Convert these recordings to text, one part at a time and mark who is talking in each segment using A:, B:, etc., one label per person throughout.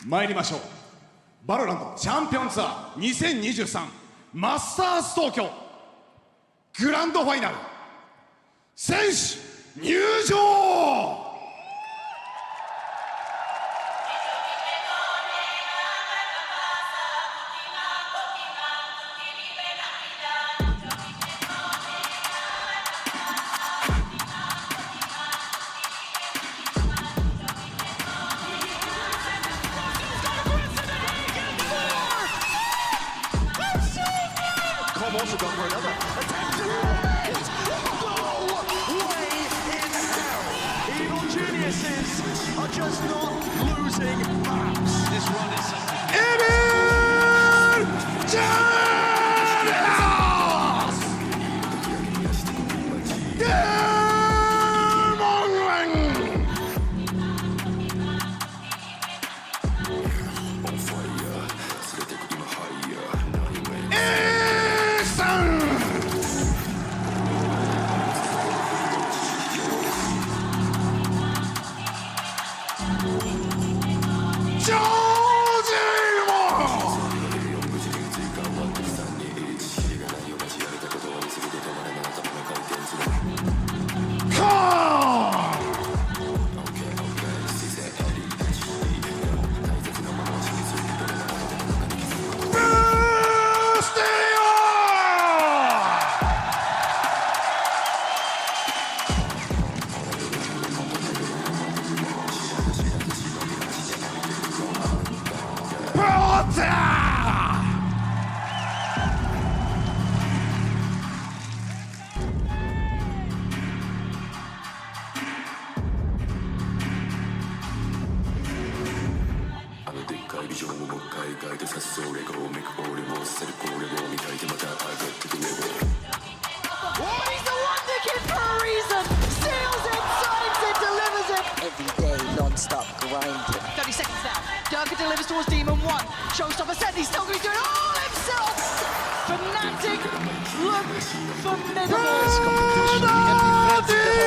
A: 参りましょう。バロラントチャンピオンツアー2023マスターズ東京グランドファイナル選手入場。
B: Also gone for another attack to it! No way in hell! Evil geniuses are just not losing maps. This run is something.
C: Stop grinding.
D: 30 seconds now. Derke delivers towards Demon 1. Showstopper set. He's still going to do it all himself. Fnatic look formidable.
C: This competition can be fed to the hotel.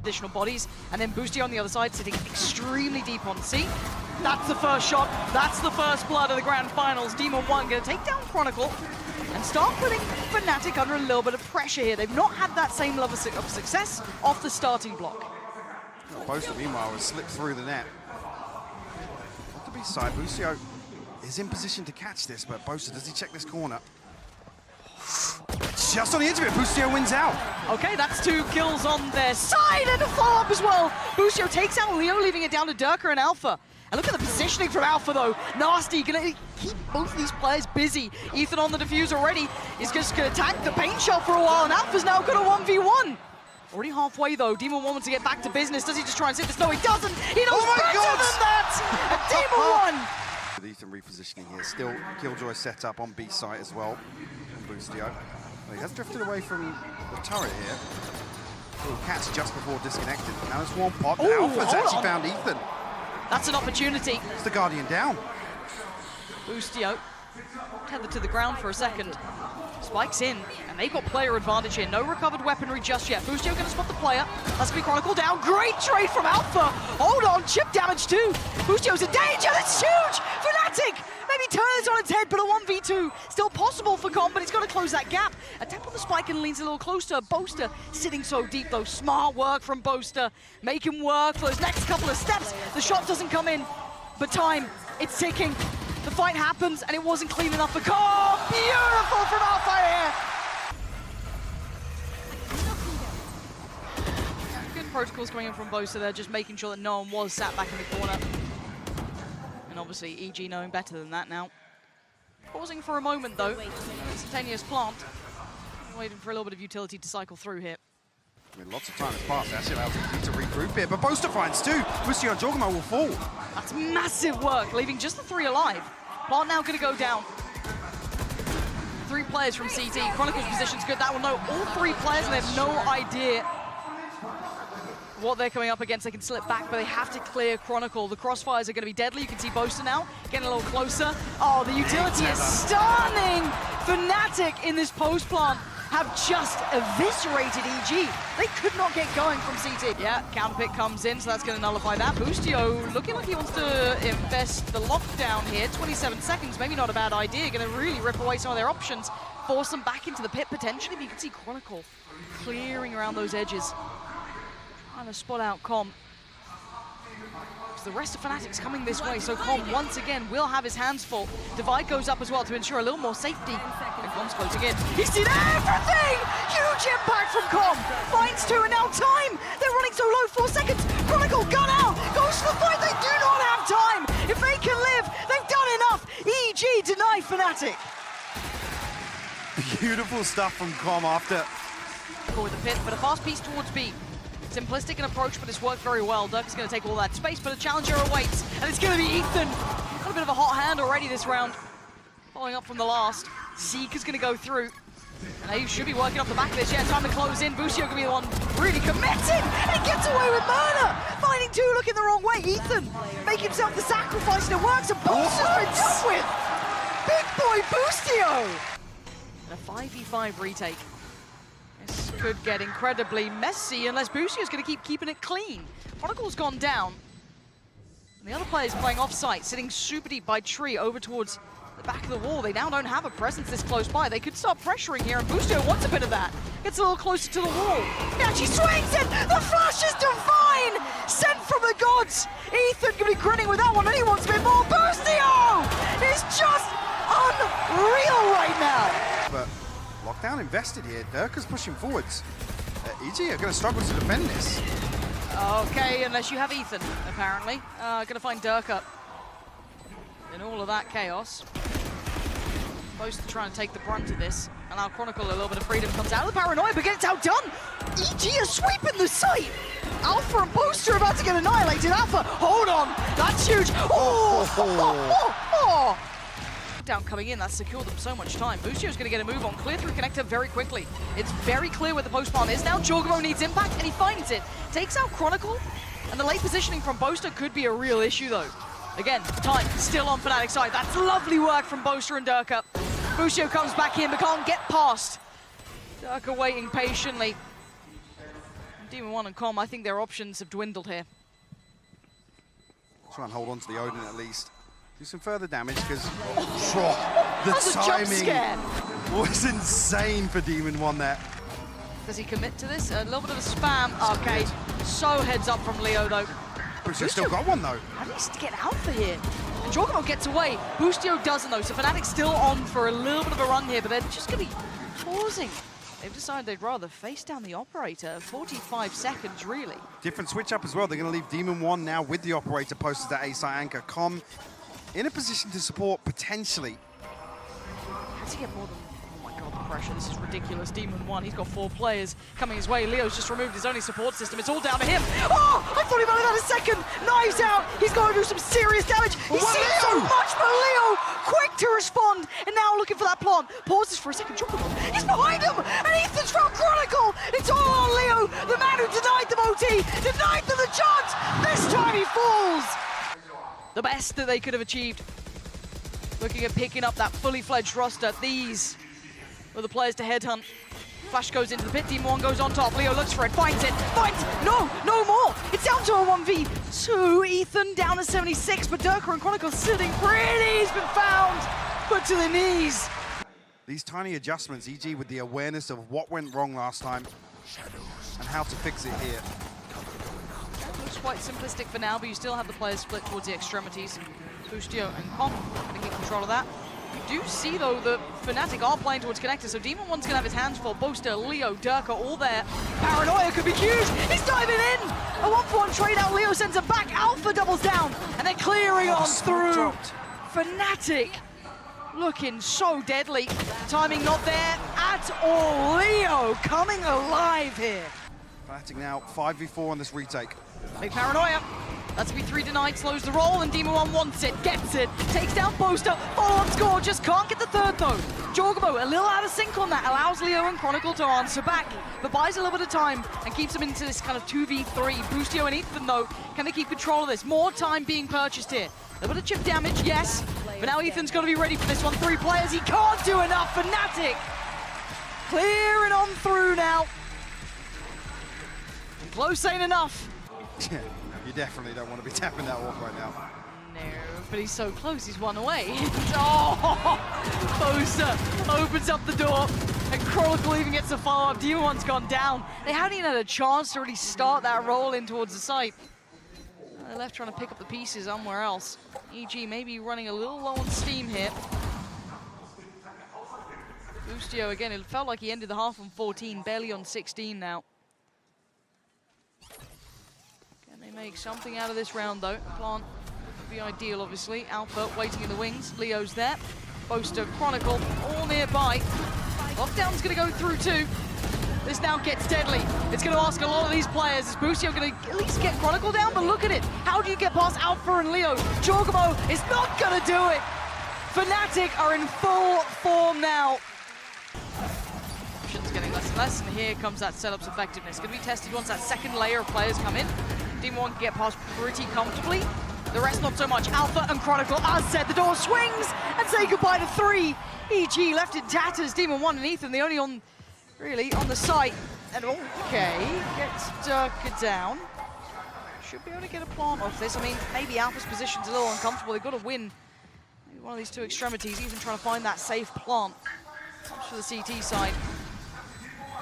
D: Additional bodies, and then Boostio on the other side sitting extremely deep on C. That's the first shot, that's the first blood of the grand finals. Demon 1 going to take down Chronicle and start putting Fnatic under a little bit of pressure here. They've not had that same level of success off the starting block.
E: Boaster, meanwhile, has slipped through the net. On the B side, Boostio is in position to catch this, but Boaster, does he check this corner? Just on the edge of it, Boostio wins out.
D: Okay, that's 2 kills on their side and a follow-up as well. Boostio takes out Leo, leaving it down to Derke and Alpha. And look at the positioning from Alpha though. Nasty, gonna keep both these players busy. Ethan on the defuse already is just gonna attack the paint shot for a while, and Alpha's now got a 1v1. Already halfway though. Demon 1 wants to get back to business. Does he just try and sit this? No, he doesn't. He knows better than that. And Demon 1.
E: With Ethan repositioning here, still Killjoy set up on B site as well. Boostio. Well, he has drifted away from the turret here. Little catch just before disconnected. Now it's one pop. Alpha's actually found Ethan.
D: That's an opportunity.
E: It's the Guardian down.
D: Boostio tethered to the ground for a second. Spike's in, and they've got player advantage here. No recovered weaponry just yet. Boostio gonna spot the player. That's gonna be Chronicle down. Great trade from Alpha. Hold on, chip damage too. Boostio's in danger, that's huge! Fnatic maybe turns on its head, but a 1v2 still possible for Com, but he's got to close that gap. A tap on the spike and leans a little closer. Boaster sitting so deep though. Smart work from Boaster. Make him work for those next couple of steps. The shot doesn't come in, but time, it's ticking. The fight happens, and it wasn't clean enough for Com. Beautiful from Alfajer. Good protocols coming in from Boaster there, just making sure that no one was sat back in the corner. And obviously, EG knowing better than that now. Pausing for a moment, though. Instantaneous plant. Waiting for a little bit of utility to cycle through here.
E: I mean, lots of time has passed. Actually allows EG to regroup here, but Boaster finds two. Boostio and jawgemo will fall.
D: That's massive work, leaving just the 3 alive. Plant now going to go down. 3 players from CT. Chronicle's position's good. That will know all 3 players, and they have no idea what they're coming up against. They can slip back, but they have to clear Chronicle. The crossfires are going to be deadly. You can see Boaster now getting a little closer. Oh, the utility is stunning! Fnatic in this post plant have just eviscerated EG. They could not get going from CT. Yeah, counterpick comes in, so that's going to nullify that. Boostio looking like he wants to invest the lockdown here. 27 seconds, maybe not a bad idea. Going to really rip away some of their options. Force them back into the pit potentially, but you can see Chronicle clearing around those edges. Trying to spot out Com. The rest of Fnatic's coming this way, so Com once again will have his hands full. Divide goes up as well to ensure a little more safety. And Com's closing in. He's seen everything! Huge impact from Com. Finds 2 and now time! They're running so low, 4 seconds. Chronicle gun out, goes to the fight. They do not have time. If they can live, they've done enough. EG deny Fnatic.
E: Beautiful stuff from Com after.
D: With the pit, but a fast piece towards B. Simplistic an approach, but it's worked very well. Derke's going to take all that space, but a challenger awaits, and it's going to be Ethan. Got a bit of a hot hand already this round. Following up from the last. Zeke is going to go through. And he should be working off the back of this. Yeah, time to close in. Boostio going to be the one really committed, and he gets away with murder. Finding 2 looking the wrong way. Ethan make himself the sacrifice, and it works, and Boaster's been dealt with. Big boy Boostio. And a 5v5 retake. This could get incredibly messy unless Boostio's going to keep keeping it clean. Chronicle's gone down. And the other player's playing off-site, sitting super deep by tree over towards the back of the wall. They now don't have a presence this close by. They could start pressuring here, and Boostio wants a bit of that. Gets a little closer to the wall. Now she swings it! The flash is divine! Sent from the gods! Ethan can be grinning with that one, and he wants a bit more. Boostio is just unreal right now!
E: But lockdown invested here. Derke's pushing forwards. EG are going to struggle to defend this.
D: Okay, unless you have Ethan, apparently. Going to find Derke in all of that chaos. Boaster trying to take the brunt of this. Allow Chronicle a little bit of freedom. Comes out of the paranoia, but gets outdone. EG are sweeping the site. Alpha and Boaster are about to get annihilated. Alpha, hold on. That's huge. Oh! Down coming in, that's secured them so much time. Boostio's going to get a move on, clear through connector very quickly. It's very clear where the post bomb is now. jawgemo needs impact, and he finds it. Takes out Chronicle, and the late positioning from Boaster could be a real issue, though. Again, time still on Fnatic's side. That's lovely work from Boaster and Derke. Boostio comes back in, but can't get past. Derke waiting patiently. Demon 1 and Com, I think their options have dwindled here.
E: Try and hold on to the Odin at least. Do some further damage, because
D: the timing
E: was insane for Demon 1 there.
D: Does he commit to this? A little bit of a spam. Okay, so heads up from Leo, though.
E: Boostio still got one, though.
D: How do you get Alpha here? And jawgemo gets away. Boostio doesn't, though, so Fnatic's still on for a little bit of a run here, but they're just going to be pausing. They've decided they'd rather face down the operator. 45 seconds, really.
E: Different switch up as well. They're going to leave Demon 1 now with the operator posted at A-site anchor. Com in a position to support, potentially.
D: Has he get more than... Oh my god, the pressure. This is ridiculous. Demon 1, he's got 4 players coming his way. Leo's just removed his only support system. It's all down to him. Oh, I thought he might have had a second. Knives out. He's going to do some serious damage. He's seen so much, but Leo, quick to respond. And now looking for that plant. Pauses for a second. jawgemo, he's behind him. And Ethan's found Chronicle. It's all on Leo, the man who denied them OT, denied them the chance. This time he falls. The best that they could have achieved. Looking at picking up that fully fledged roster. These for the players to headhunt. Flash goes into the pit, Demon One goes on top, Leo looks for it, finds it, no more! It's down to a 1v2, Ethan down to 76, but Derke and Chronicle sitting pretty, he's been found, put to the knees.
E: These tiny adjustments, e.g. with the awareness of what went wrong last time and how to fix it here.
D: Looks quite simplistic for now, but you still have the players split towards the extremities. Boostio and Com going to get control of that. You do see, though, that Fnatic are playing towards connector, so Demon One's going to have his hands full. Boaster, Leo, Derke, all there. Paranoia could be huge. He's diving in. A 1-for-1 trade out. Leo sends him back. Alpha doubles down, and they're clearing on through.
E: Dropped.
D: Fnatic looking so deadly. Timing not there at all. Leo coming alive here.
E: Fnatic now 5v4 on this retake.
D: Big Paranoia. That's be 3 denied, slows the roll, and Demon One wants it, gets it, takes down Boaster, follow-on score, just can't get the third though. jawgemo a little out of sync on that, allows Leo and Chronicle to answer back, but buys a little bit of time and keeps them into this kind of 2v3. Boostio and Ethan though, can they keep control of this? More time being purchased here. A little bit of chip damage, yes, but now Ethan's got to be ready for this one. 3 players, he can't do enough. Fnatic clearing on through now. Close ain't enough.
E: You definitely don't want to be tapping that off right now.
D: No, but he's so close, he's 1 away. Oh, Boaster opens up the door, and Chronicle even gets a follow-up. Demon One's gone down. They haven't even had a chance to really start that roll in towards the site. They're left trying to pick up the pieces somewhere else. EG maybe running a little low on steam here. Boostio again, it felt like he ended the half on 14, barely on 16 now. They make something out of this round though. Plant would be ideal, obviously. Alpha waiting in the wings. Leo's there. Boaster, Chronicle, all nearby. Lockdown's going to go through too. This now gets deadly. It's going to ask a lot of these players. Is Boostio going to at least get Chronicle down? But look at it. How do you get past Alpha and Leo? jawgemo is not going to do it. Fnatic are in full form now. Options getting less and less, and here comes that setup's effectiveness. Going to be tested once that second layer of players come in. Demon One can get past pretty comfortably. The rest not so much. Alpha and Chronicle, as said, the door swings and say goodbye to 3. EG left in tatters. Demon One and Ethan, the only on, really, on the site. And okay, gets Derke down. Should be able to get a plant off this. I mean, maybe Alpha's position's a little uncomfortable. They've got to win maybe one of these 2 extremities, even trying to find that safe plant. Comes for the CT side.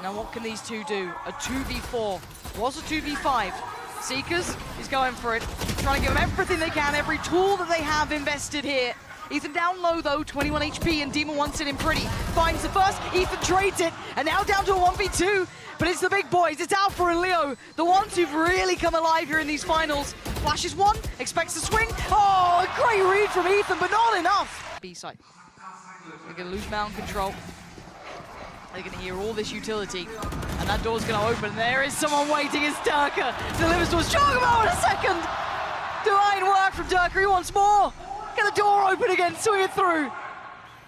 D: Now what can these 2 do? A 2v4, was a 2v5. Seekers, he's going for it. Trying to give them everything they can, every tool that they have invested here. Ethan down low though, 21 HP, and Demon One sitting pretty. Finds the first, Ethan trades it, and now down to a 1v2. But it's the big boys, it's Alpha and Leo, the ones who've really come alive here in these finals. Flashes 1, expects to swing. Oh, a great read from Ethan, but not enough. B-side. They're gonna lose mound control. They're going to hear all this utility, and that door's going to open. There is someone waiting. It's Derke. Delivers towards jawgemo in a second. Divine work from Derke. He wants more. Get the door open again. Swing it through.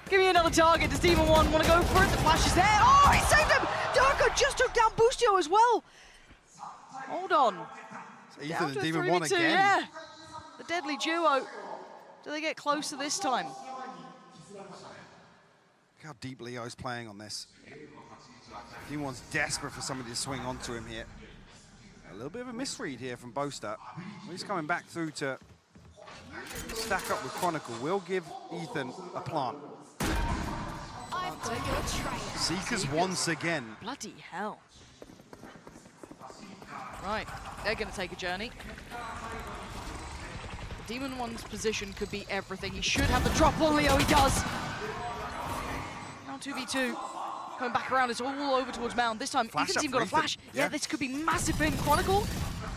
D: Give me another target. Does Demon One want to go for it? The flash is there. Oh, he saved him. Derke just took down Boostio as well. Hold on.
E: So Ethan and Demon One again.
D: Yeah. The deadly duo. Do they get closer this time?
E: Look how deep Leo's playing on this. Demon One's desperate for somebody to swing onto him here. A little bit of a misread here from Boaster. He's coming back through to stack up with Chronicle. Will give Ethan a plant. Seekers once again.
D: Bloody hell. Right, they're going to take a journey. Demon One's position could be everything. He should have the drop on Leo, he does. Now 2v2. Coming back around, it's all over towards Mound. This time, Ethan's even got a flash. Yeah, this could be massive for him. Chronicle,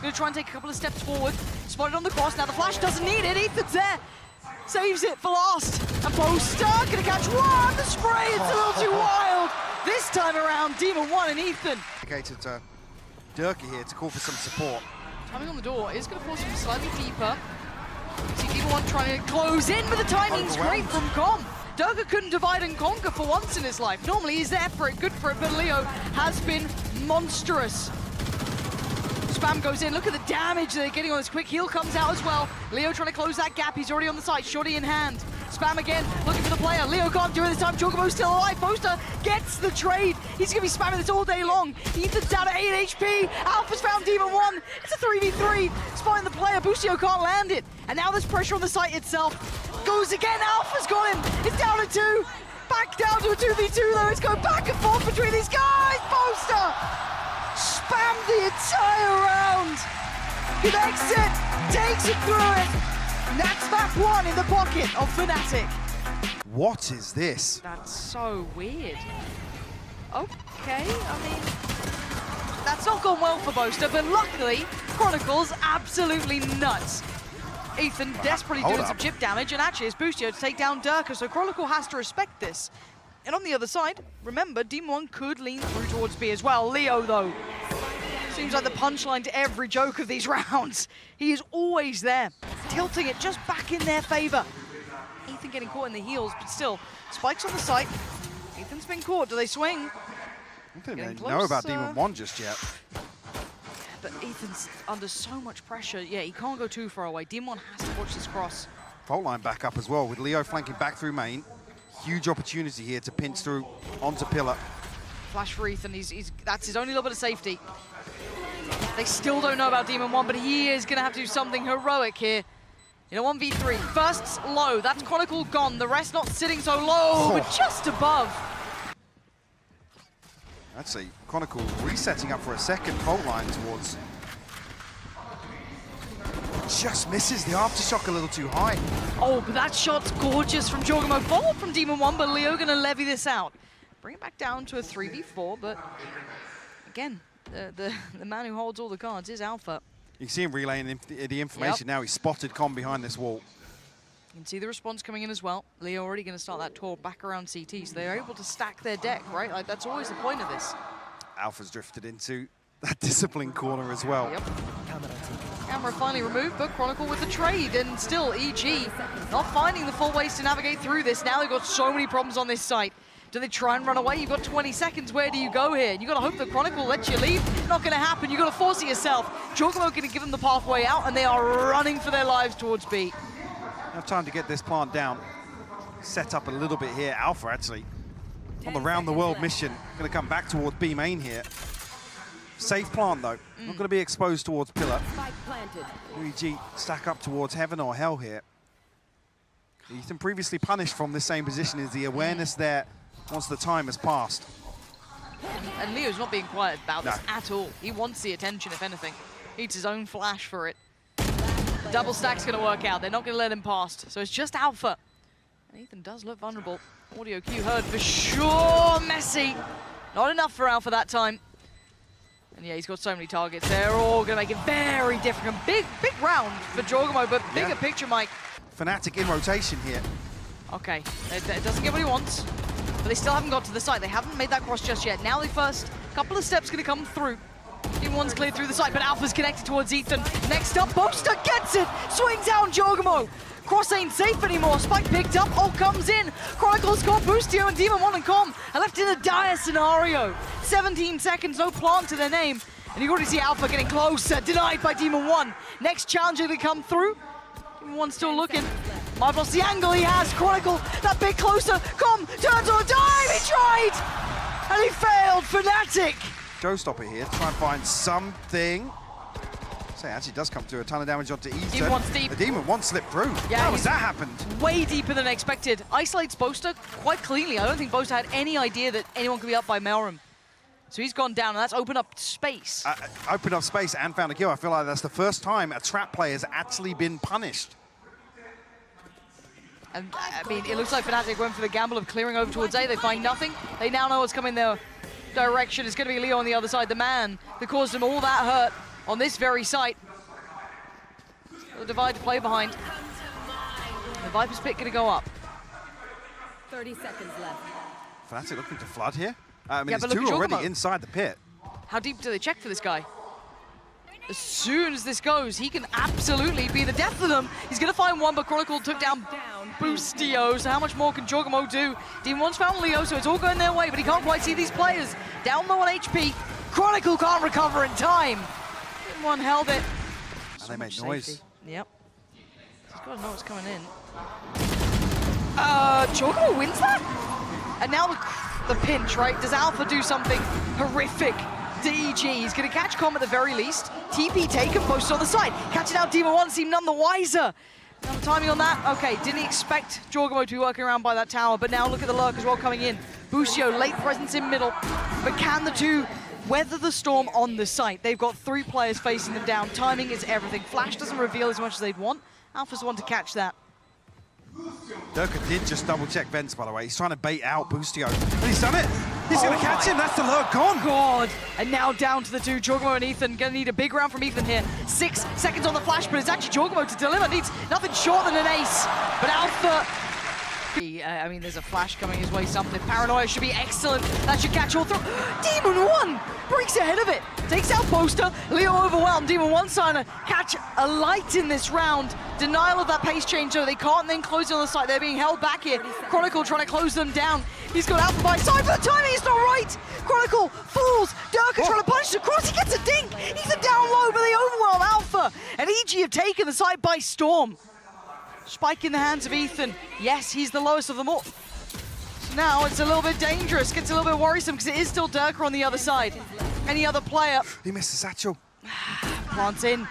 D: gonna try and take a couple of steps forward. Spotted on the cross, now the flash doesn't need it. Ethan's there. Saves it for last. And Boaster gonna catch one. The spray, it's a little too wild. This time around, Demon One and Ethan.
E: Indicated to Derke here to call for some support.
D: Timing on the door is gonna force him slightly deeper. See Demon One trying to close in, but the timing's great from Com. Derke couldn't divide and conquer for once in his life. Normally he's there for it, good for it, but Leo has been monstrous. Spam goes in, look at the damage they're getting on this quick heal comes out as well. Leo trying to close that gap, he's already on the side, shorty in hand. Spam again, looking for the player. Leo can't do it this time. jawgemo's still alive. Boaster gets the trade. He's going to be spamming this all day long. Ethan's down to 8 HP. Alpha's found Demon 1. It's a 3v3. Spotting the player. Boostio can't land it. And now there's pressure on the site itself. Goes again. Alpha's got him. It's down to 2. Back down to a 2v2 though. It's going back and forth between these guys. Boaster spammed the entire round. Connects it. Takes it through it. That's map 1 in the pocket of Fnatic.
E: What is this?
D: That's so weird. Okay, I mean, that's not gone well for Boaster, but luckily, Chronicle's absolutely nuts. Ethan desperately doing some chip damage, and actually it's Boostio to take down Derke, so Chronicle has to respect this. And on the other side, remember, Demon 1 could lean through towards B as well. Leo, though, seems like the punchline to every joke of these rounds. He is always there, tilting it just back in their favor. Ethan getting caught in the heels, but still, spikes on the site. Ethan's been caught. Do they swing?
E: I don't think they know about Demon 1 just yet.
D: But Ethan's under so much pressure. Yeah, he can't go too far away. Demon 1 has to watch this cross.
E: Fault line back up as well with Leo flanking back through main. Huge opportunity here to pinch through onto pillar.
D: Flash for Ethan. That's his only little bit of safety. They still don't know about Demon 1, but he is going to have to do something heroic here. In a 1v3. First low. That's Chronicle gone. The rest not sitting so low, but just above.
E: Actually, Chronicle resetting up for a second fault line towards. Just misses the aftershock a little too high.
D: Oh, but that shot's gorgeous from jawgemo. Follow from Demon 1, but Leo going to levy this out. Bring it back down to a 3v4, but again, the man who holds all the cards is Alpha.
E: You can see him relaying the information now. He's spotted Com behind this wall.
D: You can see the response coming in as well. Leo already going to start that tour back around CT, so they're able to stack their deck, right? Like, that's always the point of this.
E: Alpha's drifted into that discipline corner as well.
D: Yep. Camera finally removed, but Chronicle with the trade, and still EG not finding the full ways to navigate through this. Now they've got so many problems on this site. Do they try and run away? You've got 20 seconds. Where do you go here? You got to hope that Chronicle lets you leave. Not going to happen. You got to force it yourself. jawgemo going to give them the pathway out, and they are running for their lives towards B.
E: Enough time to get this plant down. Set up a little bit here. Alpha actually on the round the world mission. Going to come back towards B main here. Safe plant though. Not going to be exposed towards pillar. UEG stack up towards heaven or hell here. Ethan previously punished from the same position. Is the awareness there once the time has passed?
D: And Leo's not being quiet about this at all. He wants the attention, if anything. Needs his own flash for it. Double stack's going to work out. They're not going to let him past. So it's just Alpha. And Ethan does look vulnerable. Audio cue heard for sure. Messy. Not enough for Alpha that time. And yeah, he's got so many targets. They're all going to make it very different. Big round for jawgemo, but bigger picture, Mike.
E: Fnatic in rotation here.
D: Okay, it doesn't get what he wants, but they still haven't got to the site. They haven't made that cross just yet. Now the first couple of steps going to come through. Team 1's cleared through the site, but Alpha's connected towards Ethan. Next up, Boaster gets it! Swings down jawgemo! Cross ain't safe anymore. Spike picked up, ult comes in. Chronicle's got Boostio and Demon 1 and Com are left in a dire scenario. 17 seconds, no plant to their name. And you already see Alpha getting closer, denied by Demon 1. Next challenger to come through. Demon 1 still looking. Marvelous the angle he has. Chronicle that bit closer. Com turns on a dime. He tried, and he failed. Fnatic.
E: Showstopper here to try and find something. So it actually does come through a ton of damage onto Ethan.
D: Demon 1's deep.
E: The Demon 1 slipped through.
D: Yeah,
E: how has that happened?
D: Way deeper than expected. Isolates Boaster quite cleanly. I don't think Boaster had any idea that anyone could be up by Melrim. So he's gone down, and that's opened up space.
E: Opened up space and found a kill. I feel like that's the first time a trap player has actually been punished.
D: And I mean, it looks like Fnatic went for the gamble of clearing over towards A. They find nothing. They now know what's coming their direction. It's going to be Leo on the other side, the man that caused them all that hurt on this very site. The divide to play behind. The Viper's pit going to go up.
F: 30 seconds left.
E: Fnatic looking to flood here. I mean,
D: Yeah,
E: there's
D: but look
E: two
D: at
E: already
D: jawgemo.
E: inside the pit.
D: How deep do they check for this guy? As soon as this goes, he can absolutely be the death of them. He's going to find one, but Chronicle took down Boostio, so how much more can jawgemo do? Demon 1's found Leo, so it's all going their way, but he can't quite see these players. Down low on HP. Chronicle can't recover in time. Demon 1 held it.
E: And they made
D: much
E: noise.
D: safety. Yep. He's got to know what's coming in. jawgemo wins that? And now the pinch, right? Does Alpha do something horrific to EG? He's gonna catch Com at the very least. TP taken, Boaster on the side. Catching out Demon 1 seemed none the wiser. Now the timing on that, okay, didn't expect jawgemo to be working around by that tower, but now look at the lurk as well coming in. Boostio, late presence in middle, but can the two weather the storm on the site? They've got 3 players facing them down. Timing is everything. Flash doesn't reveal as much as they'd want. Alpha's the one to catch that.
E: Derke did just double check vents, by the way. He's trying to bait out Boostio. And he's done it. He's going to catch him. That's the lurk gone.
D: God. And now down to the 2, jawgemo and Ethan. Gonna need a big round from Ethan here. 6 seconds on the flash, but it's actually jawgemo to deliver. Needs nothing short than an ace. But Alpha, I mean, there's a flash coming his way, something. Paranoia should be excellent. That should catch all through. Demon 1 breaks ahead of it. Takes out Boaster. Leo overwhelmed. Demon 1 trying to catch a light in this round. Denial of that pace change, though. They can't then close it on the side. They're being held back here. Chronicle trying to close them down. He's got Alpha by side, but the timing is not right. Chronicle falls. Derke trying to punch across. He gets a dink. He's down low, but they overwhelm Alpha. And EG have taken the side by storm. Spike in the hands of Ethan. Yes, he's the lowest of them all. So now it's a little bit dangerous. Gets a little bit worrisome because it is still Derke on the other side. Any other player.
E: He missed the satchel.
D: Plants in.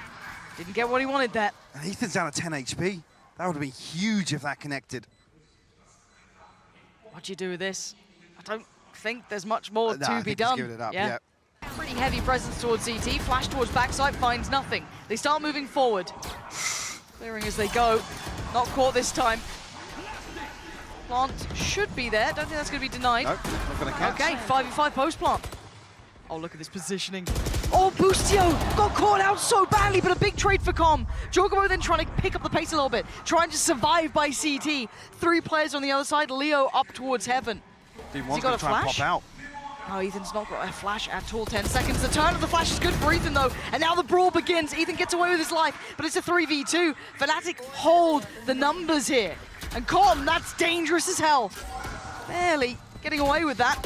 D: Didn't get what he wanted there.
E: And Ethan's down at 10 HP. That would have been huge if that connected.
D: What do you do with this? I don't think there's much more
E: No,
D: to
E: I
D: be
E: think he's
D: done.
E: giving it up, yeah.
D: Pretty heavy presence towards CT. Flash towards backside, finds nothing. They start moving forward. Clearing as they go. Not caught this time. Plant should be there. Don't think that's going to be denied.
E: Nope, not going to catch.
D: Okay, 5v5 post plant. Oh, look at this positioning. Oh, Boostio got caught out so badly, but a big trade for Com. jawgemo then trying to pick up the pace a little bit, trying to survive by CT. 3 players on the other side, Leo up towards heaven.
E: He
D: Has he got a
E: try and
D: flash?
E: pop out.
D: Oh, Ethan's not got a flash at all. 10 seconds. The turn of the flash is good for Ethan, though. And now the brawl begins. Ethan gets away with his life, but it's a 3v2. Fnatic hold the numbers here. And Com, that's dangerous as hell. Barely getting away with that.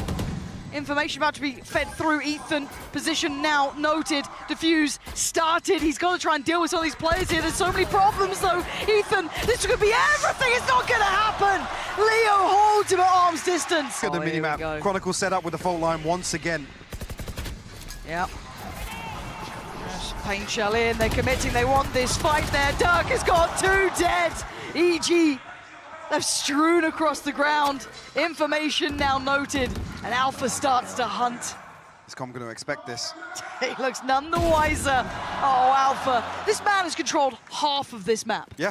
D: Information about to be fed through Ethan. Position now noted. Diffuse started. He's got to try and deal with some of these players here. There's so many problems, though. Ethan, this could be everything. It's not going to happen. Leo holds him at arm's distance.
E: Look at the
D: here we
E: minimap.
D: go.
E: Chronicle set up with the fault line once again.
D: Yep. Paint shell in. They're committing. They want this fight there. Derke has got 2 dead. EG. They've strewn across the ground. Information now noted, and Alpha starts to hunt.
E: Is Com going to expect this?
D: He looks none the wiser. Oh, Alpha. This man has controlled half of this map.
E: Yeah.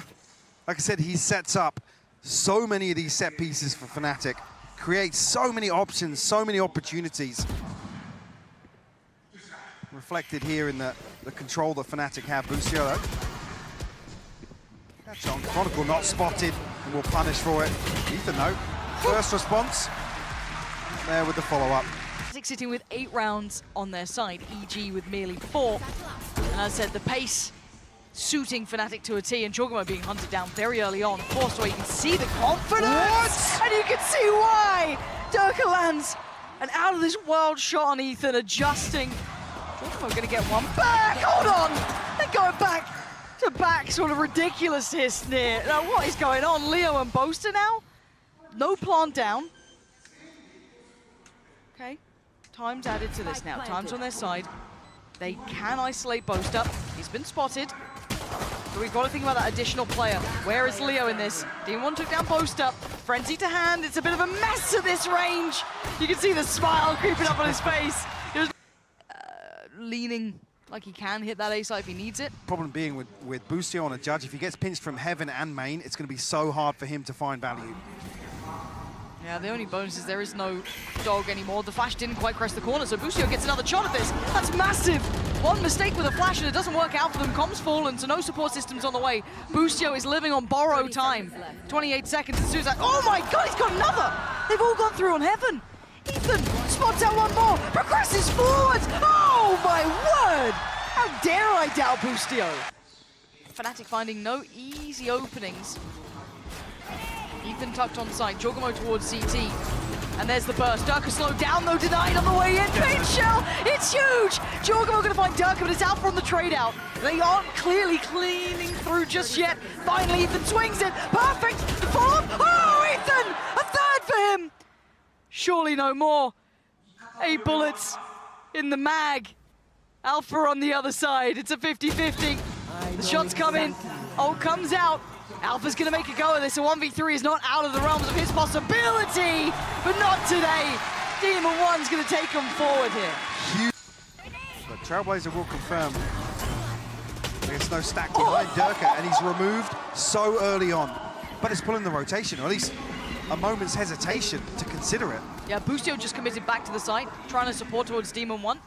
E: Like I said, he sets up so many of these set pieces for Fnatic, creates so many options, so many opportunities. Reflected here in the control that Fnatic have. Boostio, catch on. Chronicle not spotted and will punish for it. Ethan, though, first response. There with the follow-up.
D: Sitting with 8 rounds on their side, EG with merely 4. And as I said, the pace suiting Fnatic to a T, and jawgemo being hunted down very early on. Forced away, you can see the confidence!
E: What?
D: And you can see why! Derke lands an out-of-this-world shot on Ethan, adjusting. jawgemo gonna get one back, hold on! They're going back to back, sort of ridiculous here, Sneer. Now what is going on? Leo and Boaster now? No plant down. Okay, time's added to this now. Time's on their side. They can isolate Boaster. He's been spotted. But we've got to think about that additional player. Where is Leo in this? D1 took down Boaster. Frenzy to hand. It's a bit of a mess at this range. You can see the smile creeping up on his face. He was leaning like he can hit that A side if he needs it.
E: Problem being with Boostio on a judge, if he gets pinched from heaven and main, it's going to be so hard for him to find value.
D: Yeah, the only bonus is there is no dog anymore. The flash didn't quite crest the corner, so Boostio gets another shot at this. That's massive. One mistake with a flash and it doesn't work out for them. Comms fallen, so no support systems on the way. Boostio is living on borrowed time. 28 seconds as soon as that. Oh my god, he's got another! They've all gone through on heaven. Ethan spots out one more, progresses forwards. Oh my word! How dare I doubt Boostio? Fnatic finding no easy openings. Ethan tucked on side, jawgemo towards CT. And there's the burst. Derke slowed down though, denied on the way in. Paint shell, it's huge! jawgemo gonna find Derke, but it's Alpha on the trade out. They aren't clearly cleaning through just yet. Finally, Ethan swings it. Perfect! The follow-up. Oh, Ethan! A third for him! Surely no more. 8 bullets in the mag. Alpha on the other side. It's a 50-50. The shots come in. Ult comes out. Alpha's gonna make a go of this. A 1v3 is not out of the realms of his possibility, but not today. Demon One's gonna take him forward here.
E: But Trailblazer will confirm there's no stack behind Derke, and he's removed so early on. But it's pulling the rotation, or at least a moment's hesitation to consider it.
D: Yeah, Boostio just committed back to the site, trying to support towards Demon One.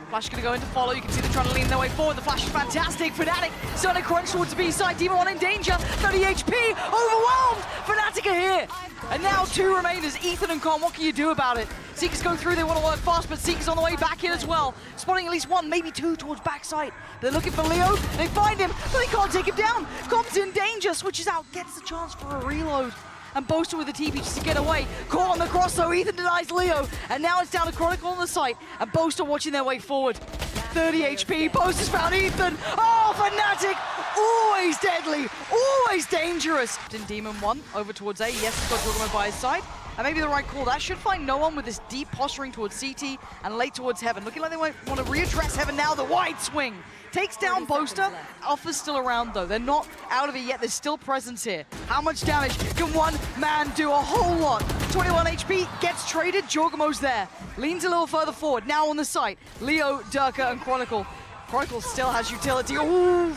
D: Flash gonna go in to follow. You can see them trying to lean their way forward. The flash is fantastic. Fnatic starting to crunch towards the B side. Demon One in danger. 30 HP. Overwhelmed. Fnatic are here. And now 2 remainers. Ethan and Con. What can you do about it? Seekers go through. They want to work fast, but Seekers on the way back in as well. Spotting at least 1, maybe 2 towards backside. They're looking for Leo. They find him, but they can't take him down. Com's in danger. Switches out. Gets the chance for a reload. And Boaster with the TP just to get away. Caught on the cross though, Ethan denies Leo. And now it's down to Chronicle on the site. And Boaster watching their way forward. 30 HP, Boaster's found Ethan. Oh, Fnatic, always deadly, always dangerous. In Demon One, over towards A. Yes, he's got jawgemo by his side. And maybe the right call. That should find no one with this deep posturing towards CT and late towards Heaven. Looking like they want to readdress Heaven now. The wide swing. Takes down Boaster. Alpha's still around though. They're not out of it yet. There's still presence here. How much damage can one man do? A whole lot. 21 HP, gets traded. jawgemo's there. Leans a little further forward. Now on the site. Leo, Derke, and Chronicle. Chronicle still has utility. Ooh.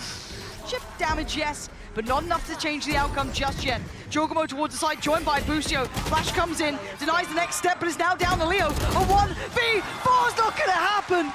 D: Chip damage, yes, but not enough to change the outcome just yet. jawgemo towards the side, joined by Boostio. Flash comes in, denies the next step, but is now down to Leo. A 1v4 is not gonna happen.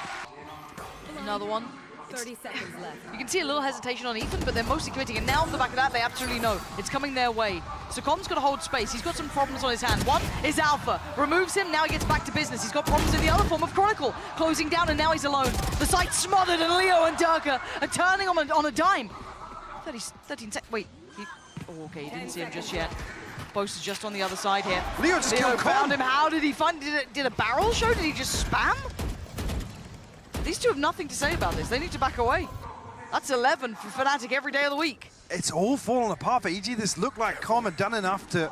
D: Another one.
F: 30 seconds left.
D: You can see a little hesitation on Ethan, but they're mostly committing. And now off the back of that, they absolutely know it's coming their way. So Com's got to hold space. He's got some problems on his hand. One is Alpha. Removes him, now he gets back to business. He's got problems in the other form of Chronicle. Closing down, and now he's alone. The site's smothered, and Leo and Derke are turning on a dime. 13 seconds. Wait. Oh, okay, he didn't see him just yet. Boaster's just on the other side here.
E: Leo just killed
D: found
E: Com.
D: him. How did he find it? Did a barrel show? Did he just spam? These two have nothing to say about this. They need to back away. That's 11 for Fnatic every day of the week.
E: It's all fallen apart for EG. This looked like Com had done enough to...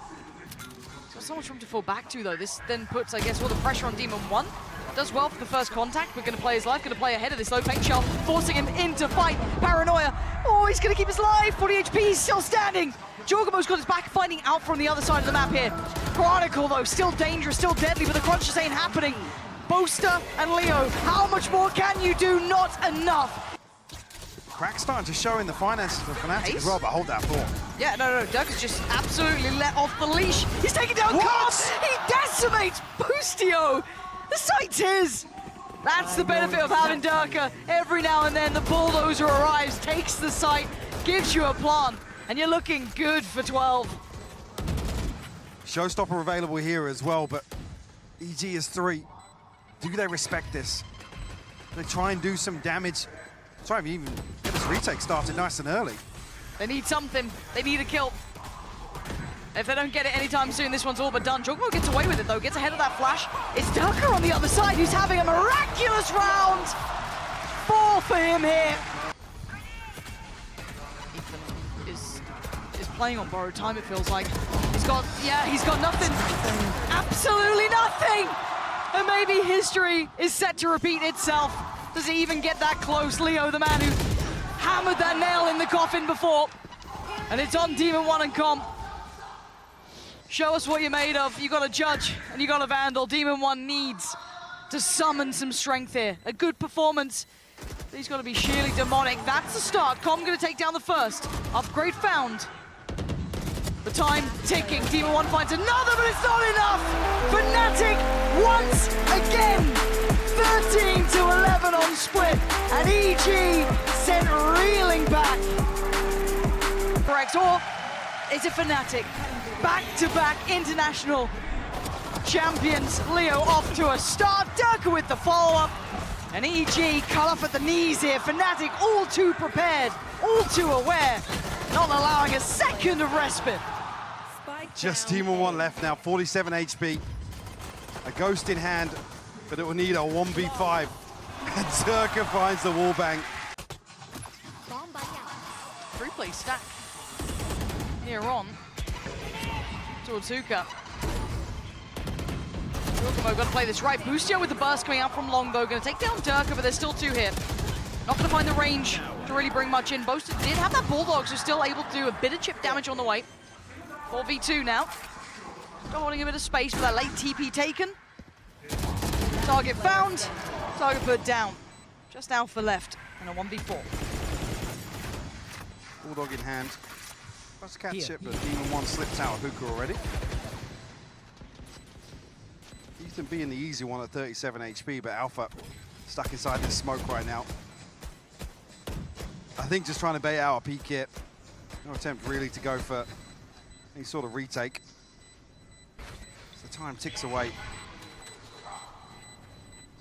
D: He's got so much room to fall back to, though. This then puts, I guess, all the pressure on Demon One. Does well for the first contact, but going to play his life, going to play ahead of this low paint shell, forcing him into fight. Paranoia. Oh, he's going to keep his life. 40 HP, he's still standing. jawgemo's got his back, finding out from the other side of the map here. Chronicle, though, still dangerous, still deadly, but the crunch just ain't happening. Boaster and Leo, how much more can you do? Not enough.
E: Crack starting to show in the finances for Fnatic as well, but hold that thought.
D: Yeah, no, Derke has just absolutely let off the leash. He's taking down Cops. He decimates Boostio. The site's his. That's the benefit of having Derke. Every now and then the bulldozer arrives, takes the site, gives you a plant, and you're looking good for 12.
E: Showstopper available here as well, but EG is 3. Do they respect this? They try and do some damage. Try and even get this retake started nice and early.
D: They need something. They need a kill. If they don't get it anytime soon, this one's all but done. jawgemo gets away with it, though. Gets ahead of that flash. It's Derke on the other side who's having a miraculous round. 4 for him here. Ethan is playing on borrowed time, it feels like. He's got nothing. Absolutely nothing. And maybe history is set to repeat itself. Does he even get that close? Leo, the man who hammered that nail in the coffin before. And it's on Demon One and Com. Show us what you're made of. You got a Judge and you got a Vandal. Demon One needs to summon some strength here. A good performance. He's got to be sheerly demonic. That's the start. Com going to take down the first. Upgrade found. The time ticking. Demon One finds another, but it's not enough. Fnatic once again. 13 to 11 on split. And EG sent reeling back. Correct. Or is it Fnatic? Back-to-back international champions. Leo off to a start. Derke with the follow-up. And EG cut off at the knees here. Fnatic all too prepared, all too aware, not allowing a second of respite.
E: Just Demon One left now, 47 HP. A ghost in hand, but it will need a 1v5. And Derke finds the wallbang.
D: 3-play stack here on. towards Hookah. jawgemo got to play this right. Boostio with the burst coming out from long though. Going to take down Derke, but there's still two here. Not going to find the range to really bring much in. Boaster did have that Bulldog, so still able to do a bit of chip damage on the way. 4v2 now. Still holding a bit of space for that late TP taken. Target found. Target put down. Just Alpha left and a 1v4.
E: Bulldog in hand. Tries to catch it, but Demon 1 slips out of Hookah already. Ethan being the easy one at 37 HP, but Alpha stuck inside this smoke right now. I think just trying to bait out a peek here. No attempt really to go for any sort of retake. As the time ticks away.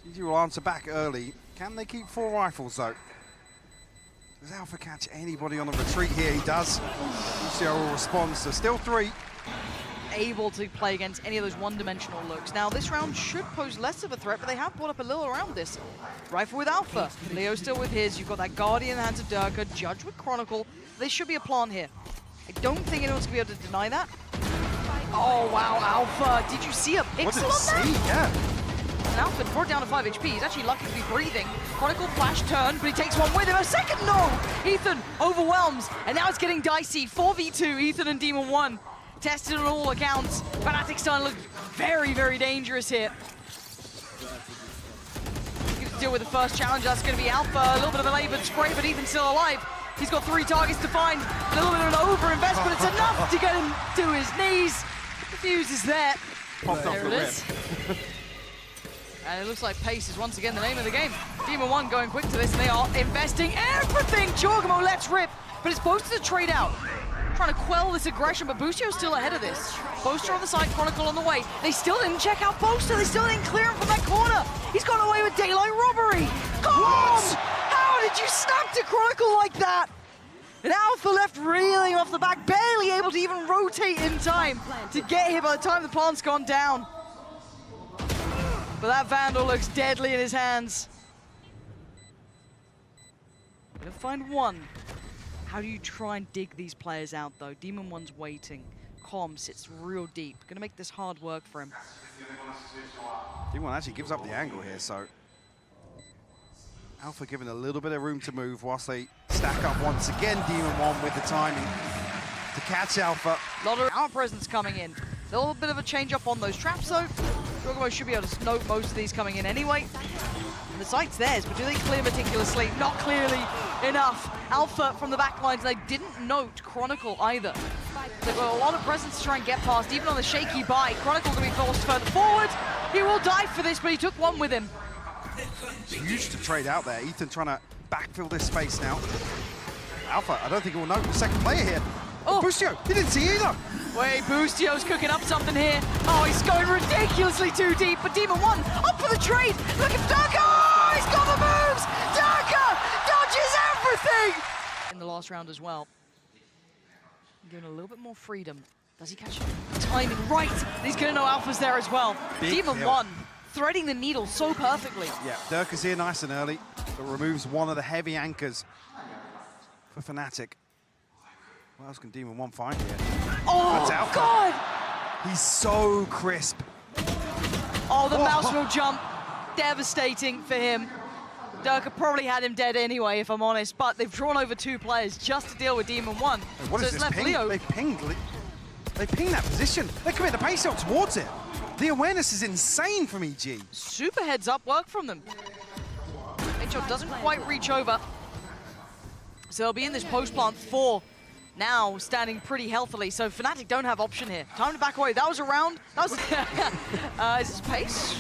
E: GG will answer back early. Can they keep 4 rifles though? Does Alpha catch anybody on the retreat here? He does. Boostio will respond, so still 3.
D: Able to play against any of those one-dimensional looks. Now this round should pose less of a threat, but they have brought up a little around this. Rifle with Alpha. Leo still with his. You've got that Guardian in the hands of Derke. Judge with Chronicle. There should be a plan here. I don't think anyone's going to be able to deny that. Oh, wow, Alpha. Did you see a pixel on that?
E: Yeah.
D: And Alpha brought down to 5 HP. He's actually lucky to be breathing. Chronicle flash turn, but he takes one with him. A second, no! Ethan overwhelms, and now it's getting dicey. 4v2, Ethan and Demon 1. Tested on all accounts. Fnatic starting to look very, very dangerous here. He's to deal with the first challenge. That's going to be Alpha. A little bit of a labored spray, but Ethan's still alive. He's got 3 targets to find. A little bit of an overinvest, but it's enough to get him to his knees. The fuse is there.
E: Popped off
D: There
E: the
D: it is.
E: rip.
D: And it looks like pace is once again the name of the game. Demon 1 going quick to this, and they are investing everything. jawgemo lets rip, but it's Boaster to trade out. Trying to quell this aggression, but Boostio's still ahead of this. Boaster on the side, Chronicle on the way. They still didn't check out Boaster. They still didn't clear him from that corner. He's got away with daylight robbery. God! How did you snap to Chronicle like that? And Alpha left reeling off the back, barely able to even rotate in time to get here by the time the plant's gone down. But that Vandal looks deadly in his hands. Gonna find one. How do you try and dig these players out though? Demon 1's waiting. Com sits real deep. Gonna make this hard work for him.
E: Demon 1 actually gives up the angle here, so Alpha given a little bit of room to move whilst they stack up once again. Demon 1 with the timing to catch Alpha.
D: A lot of our presence coming in. A little bit of a change up on those traps though. jawgemo should be able to note most of these coming in anyway. And the site's theirs, but do they clear meticulously? Not clearly enough. Alpha from the back lines, they didn't note Chronicle either. They've got a lot of presence to try and get past, even on the shaky buy. Chronicle going to be forced further forward. He will die for this, but he took one with him.
E: Huge to trade out there. Ethan trying to backfill this space now. Alpha, I don't think he will note the second player here.
D: Oh.
E: Boostio, he didn't see either.
D: Wait, Boostio's cooking up something here. Oh, he's going ridiculously too deep, but Demon 1 up for the trade. Look at Derke! Oh, he's got the moves! Derke dodges everything! In the last round as well. Giving a little bit more freedom. Does he catch the timing right? He's going to know Alpha's there as well.
E: Big
D: Demon
E: kill.
D: 1 threading the needle so perfectly.
E: Yeah, Derke is here nice and early, but removes one of the heavy anchors for Fnatic. What else can Demon 1 find here?
D: Oh,
E: That's Alpha.
D: God!
E: He's so crisp.
D: Oh, the mouse will jump. Devastating for him. Derke probably had him dead anyway, if I'm honest, but they've drawn over 2 players just to deal with Demon 1.
E: Hey, what
D: so
E: is
D: it's
E: this
D: left
E: ping?
D: Leo.
E: They pinged that position. They commit the pace out towards it. The awareness is insane from EG.
D: Super heads up work from them. HO doesn't quite reach over. So they'll be in this post plant 4. Now standing pretty healthily, so Fnatic don't have option here. Time to back away. That was a round. That was is this pace?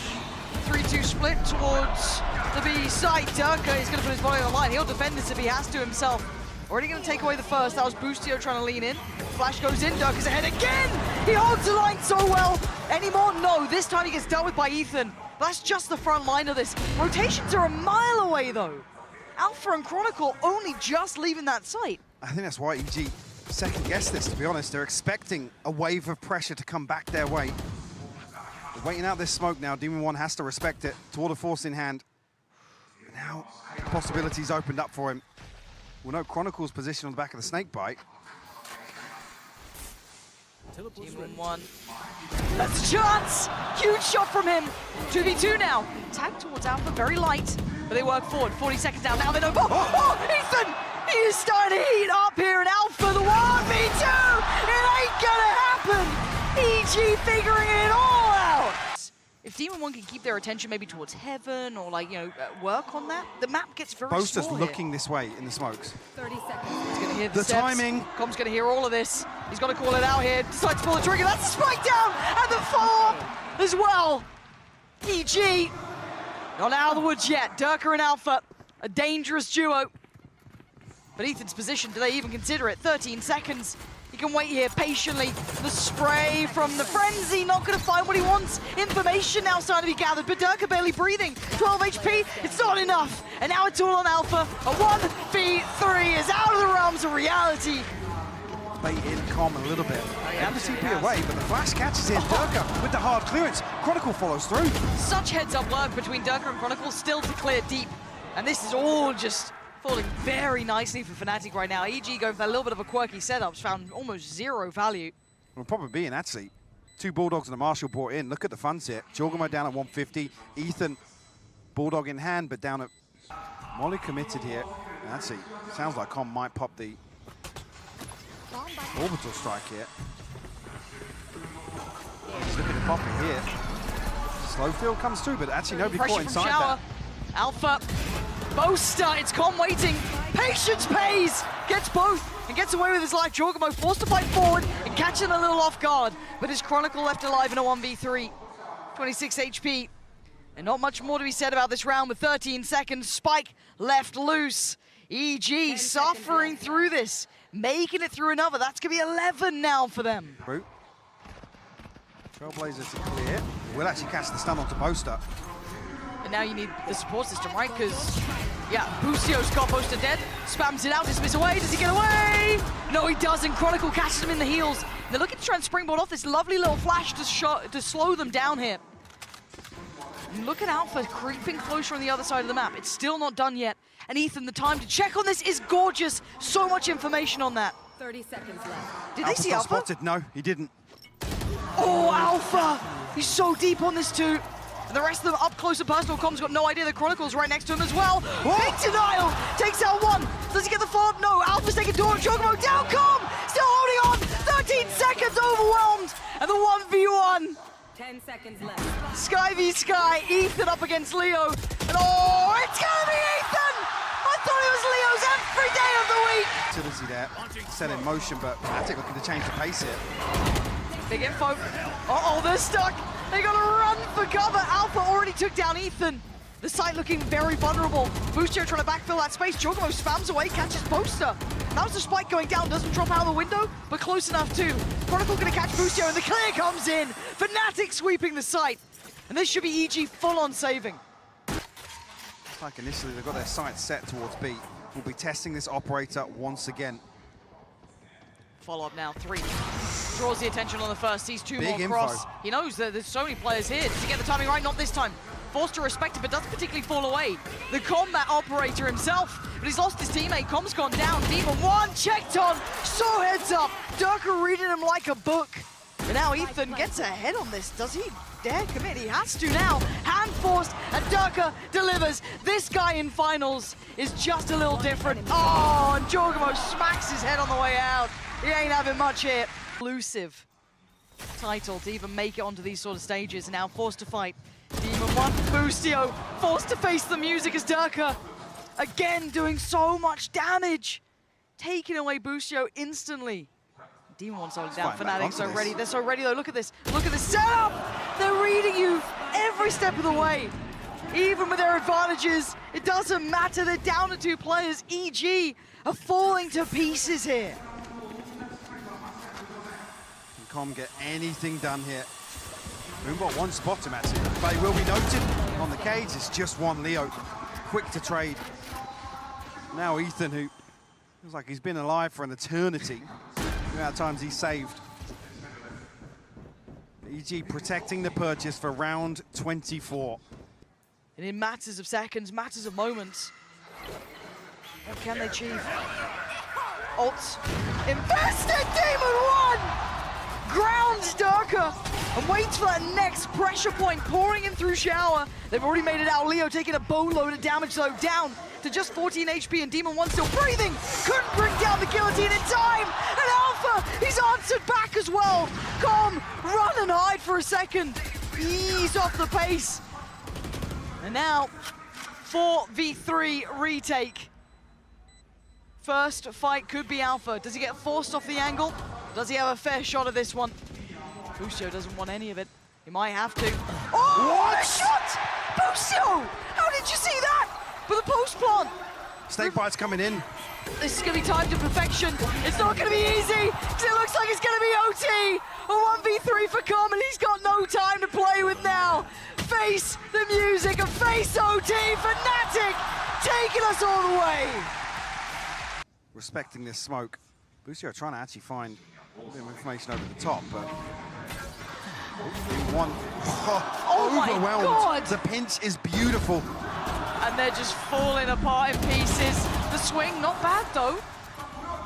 D: 3-2 split towards the B side. Derke is going to put his body on the line. He'll defend this if he has to himself. Already going to take away the first. That was Boostio trying to lean in. Flash goes in. Derke's ahead again. He holds the line so well. Any more? No. This time he gets dealt with by Ethan. But that's just the front line of this. Rotations are a mile away though. Alpha and Chronicle only just leaving that site.
E: I think that's why EG second-guessed this, to be honest. They're expecting a wave of pressure to come back their way. They're waiting out this smoke now. Demon 1 has to respect it. Tour de force in hand. And now, possibilities opened up for him. We'll note Chronicle's position on the back of the snake bite.
D: Demon 1. That's a chance! Huge shot from him. 2v2 now. Tag towards Alpha, very light, but they work forward. 40 seconds down. Now they know. Oh, Ethan! He is starting to heat up here in Alpha. The 1v2! It ain't gonna happen! EG figuring it all out! If Demon 1 can keep their attention maybe towards Heaven or like, work on that, the map gets very
E: Boaster's
D: small
E: looking this way in the smokes.
F: 30 seconds.
D: He's gonna hear
E: The
D: steps.
E: timing.
D: Com's gonna hear all of this. He's got to call it out here. Decides to pull the trigger. That's a spike down and the follow-up as well. EG not out of the woods yet. Derke and Alpha, a dangerous duo. But Ethan's position, do they even consider it? 13 seconds. He can wait here patiently. The spray from the frenzy, not going to find what he wants. Information now starting to be gathered, but Derke barely breathing. 12 HP, it's not enough. And now it's all on Alpha. A 1v3 is out of the realms of reality.
E: Bait in Com a little bit.
D: yeah,
E: The TP
D: absolutely
E: away, but the flash catches in. Derke with the hard clearance. Chronicle follows through.
D: Such heads-up work between Derke and Chronicle, still to clear deep. And this is all just falling very nicely for Fnatic right now. EG going for a little bit of a quirky setup, found almost zero value.
E: We'll probably be in, actually. 2 Bulldogs and a Marshall brought in. Look at the funds here. jawgemo down at 150. Ethan, Bulldog in hand, but down at Molly committed here. And actually, sounds like Com might pop the orbital strike here. He's looking to pop it here. Slow field comes through, but actually nobody
D: Pressure
E: caught
D: from
E: inside
D: Shower.
E: that.
D: Alpha, Boaster, it's Com waiting. Patience pays, gets both and gets away with his life. jawgemo forced to fight forward and catching a little off guard, but his Chronicle left alive in a 1v3. 26 HP, and not much more to be said about this round with 13 seconds. Spike left loose. EG suffering through this, making it through another. That's gonna be 11 now for them.
E: Root. Trailblazer to clear. Will actually catch the stun onto Boaster.
D: And now you need the support system, right? Because, yeah, Boostio's got Boaster dead, spams it out, dismiss away, does he get away? No, he doesn't. Chronicle catches him in the heels. They're looking to try and springboard off this lovely little flash to slow them down here. And look at Alpha creeping closer on the other side of the map. It's still not done yet. And Ethan, the time to check on this is gorgeous. So much information on that.
F: 30 seconds left.
D: Did they see Alpha?
E: Spotted. No, he didn't.
D: Oh, Alpha! He's so deep on this too. And the rest of them up close and personal. Com's got no idea the Chronicle's right next to him as well. Big denial! Takes out one. Does he get the follow-up? No, Alpha's taking door. jawgemo down. Com! Still holding on. 13 seconds overwhelmed. And the 1v1.
F: 10 seconds left.
D: Sky v Sky. Ethan up against Leo. And oh, it's gonna be Ethan! I thought it was Leo's every day of the week.
E: Utility there. Set in motion, but Fnatic looking to change the pace here.
D: Big info. Uh-oh, they're stuck. They gotta run for cover. Alpha already took down Ethan. The site looking very vulnerable. Boostio trying to backfill that space. jawgemo spams away, catches Boaster. That was the spike going down. Doesn't drop out of the window, but close enough too. Chronicle gonna catch Boostio, and the clear comes in. Fnatic sweeping the site. And this should be EG full on saving.
E: It's like initially they've got their sights set towards B. We'll be testing this operator once again.
D: Follow-up now, 3. Draws the attention on the first, sees 2
E: Big
D: more cross. He knows that there's so many players here. Does he get the timing right? Not this time. Forced to respect it, but doesn't particularly fall away. The combat operator himself, but he's lost his teammate. Com's gone down. Demon 1 checked on. So heads up. Derke reading him like a book. And now Ethan gets ahead on this. Does he dare commit? He has to now. Hand forced, and Derke delivers. This guy in finals is just a little different. Oh, and jawgemo smacks his head on the way out. He ain't having much here. Elusive title to even make it onto these sort of stages. Now forced to fight. Demon 1, Boostio, forced to face the music as Derke, again doing so much damage. Taking away Boostio instantly. Demon 1 solid down. Fnatic so ready. They're so ready though. Look at this. Look at this setup. They're reading you every step of the way. Even with their advantages, it doesn't matter. They're down to 2 players. EG are falling to pieces here.
E: Com get anything done here. We've got one spot him actually, but he will be noted on the cage. It's just one Leo, quick to trade. Now Ethan, who feels like he's been alive for an eternity, the amount of times he's saved. EG protecting the purchase for round 24.
D: And in matters of seconds, matters of moments, what can they achieve? Ults invested, Demon 1! grounds Derke, and waits for that next pressure point pouring in through Shower. They've already made it out. Leo taking a boatload of damage though, down to just 14 HP, and Demon 1 still breathing. Couldn't bring down the guillotine in time, and Alpha, he's answered back as well. Calm, run and hide for a second. Ease off the pace. And now, 4v3 retake. First fight could be Alpha. Does he get forced off the angle? Does he have a fair shot at this one? Boostio doesn't want any of it. He might have to. Oh, what a shot! Boostio! How did you see that? With a post plant.
E: Snakebite's coming in.
D: This is going to be timed to perfection. It's not going to be easy, because it looks like it's going to be OT. A 1v3 for Com, and he's got no time to play with now. Face the music and face OT. Fnatic taking us all the way.
E: Respecting this smoke. Boostio trying to actually find a bit of information over the top, but one
D: Oh
E: overwhelmed.
D: my God.
E: The pinch is beautiful.
D: And they're just falling apart in pieces. The swing, not bad though.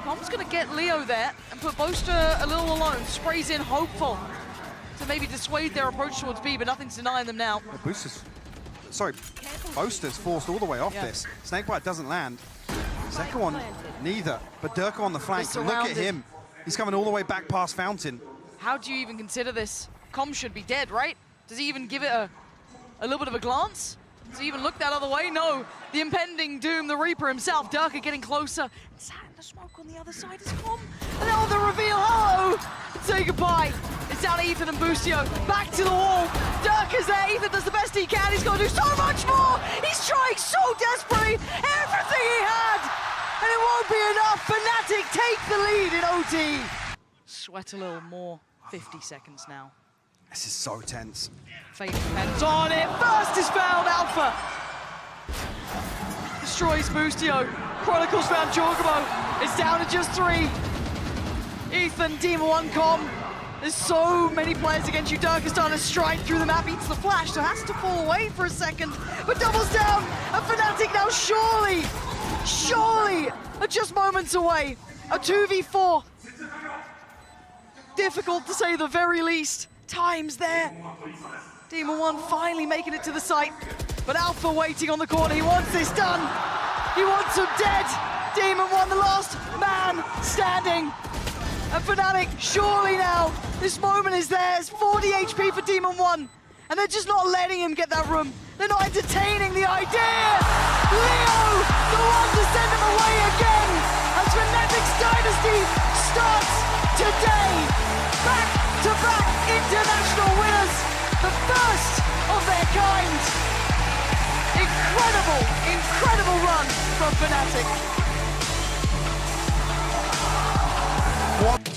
D: Com's gonna get Leo there and put Boaster a little alone. Sprays in, hopeful to maybe dissuade their approach towards B, but nothing's denying them now.
E: Boaster's forced all the way off
D: Yeah.
E: this. Snakebite doesn't land. Second one, neither. But Derke on the flank,
D: They're
E: look at
D: surrounded.
E: him. He's coming all the way back past Fountain.
D: How do you even consider this? Com should be dead, right? Does he even give it a little bit of a glance? Does he even look that other way? No. The impending doom, the Reaper himself, Derke getting closer. And sat in the smoke on the other side is Com. And now the reveal, hello! Say goodbye. It's down to Ethan and Boostio. Back to the wall. Derke's there. Ethan does the best he can. He's got to do so much more. He's trying so desperately. Everything he had. And it won't be enough. Fnatic take the lead in OT. Sweat a little more. 50 seconds now.
E: This is so tense.
D: Fate depends on it. First is found, Alpha. Destroys Boostio. Chronicles found jawgemo. It's down to just 3. Ethan, Demon 1, Com. There's so many players against you. Derke is starting to stride through the map, eats the flash, so has to fall away for a second, but doubles down. And Fnatic now surely, are just moments away. A 2v4. Difficult to say the very least. Time's there. Demon 1 finally making it to the site, but Alpha waiting on the corner. He wants this done. He wants him dead. Demon 1, the last man standing. And Fnatic, surely now, this moment is theirs. 40 HP for Demon 1, and they're just not letting him get that room. They're not entertaining the idea. Leo, the one to send him away again, as Fnatic's dynasty starts today. Back-to-back international winners, the first of their kind. Incredible run from Fnatic.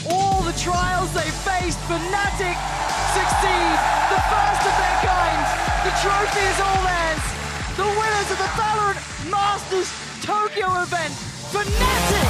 D: All the trials they faced, Fnatic succeed. The first of their kind. The trophy is all theirs. The winners of the Valorant Masters Tokyo event, Fnatic